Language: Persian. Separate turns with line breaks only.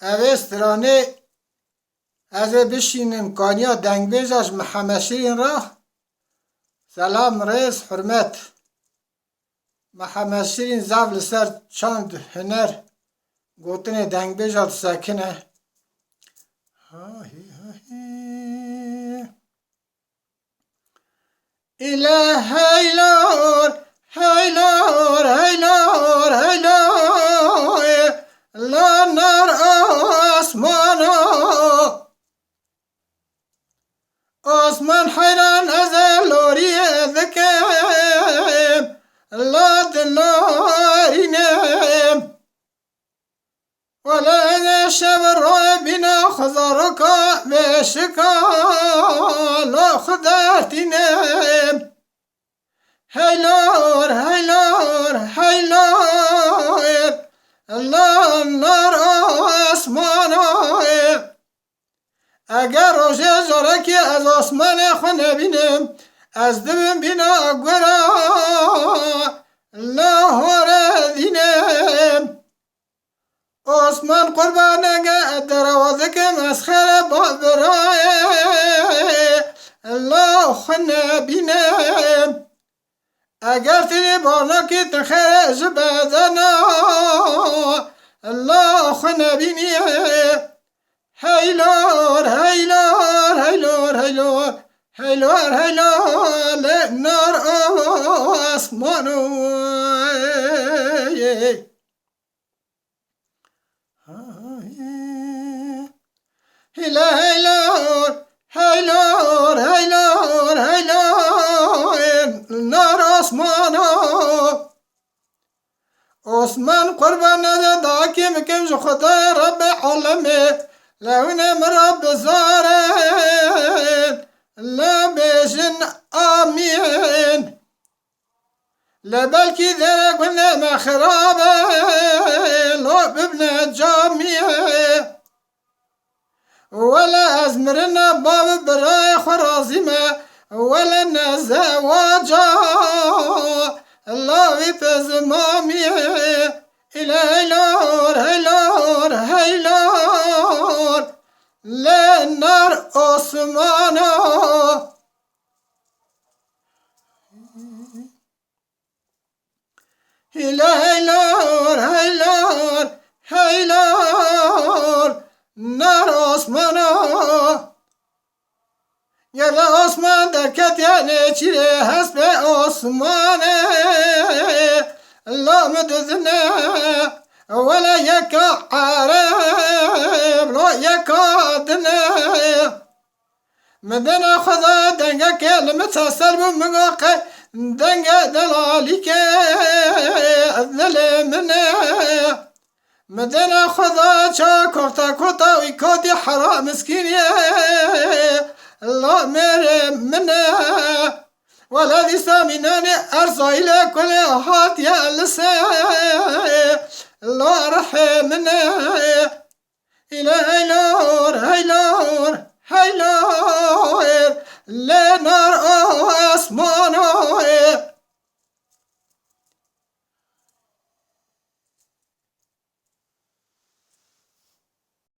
اوه استرانه از بشینم کانیا دنگ بیزاش محمد شیرین را سلام رئیس حرمت محمد شیرین زاو لسر چاند هنر گوتنه دنگ بیزات ساکنه إله هيلور هيلور هيلور هيلور لا نار أسمان حيران أزلوري ذكام لا دناري نام ولا شبر بنا خضرك بشكا لا خضرتي نام هيلور هيلور هيلور الله النار أسمانه اگر روژه زارکی از آسمان خونه بینم از دبم بینا گورا لاهور دینم آسمان قربانگه دروازه که مسخره با برای الله خونه بینم اگر تینی بانا که تخیر جبادنا الله خونه بینیم هيلور هيلور هيلور هيلور هيلور هيلور نار أسمانو هيلا هيلور هيلور هيلور هيلور نار أسمانو عثمان قربان داكي مكم جو خدای رب عالمه لونه مرب زارن لا بيجن آمين لبلكي ذا قلنا ما خرابه لو ببنى جامية ولا أزمرنا باب براي خرازمة ولا نزواجا الله بزمامية إلى هيلور هيلور هيلور لنار أسمانه إلى هيلور هيلور هيلور نار أسمانه يلا أسمان دركت يعني چيري حسب أسمانه الله مددنا ولا يكا عرب لا يكا دنا مدنا خذا دنگا كلمة سلب مغاقة دنگا دلاليك أذل منا مدنا خذا چا كورتا كورتا ويكودي حرام مسكين الله منا ولا لسامناني أرزا إلى كل أحد يا لسان الله رحمنا إلى هيلور هيلور هيلور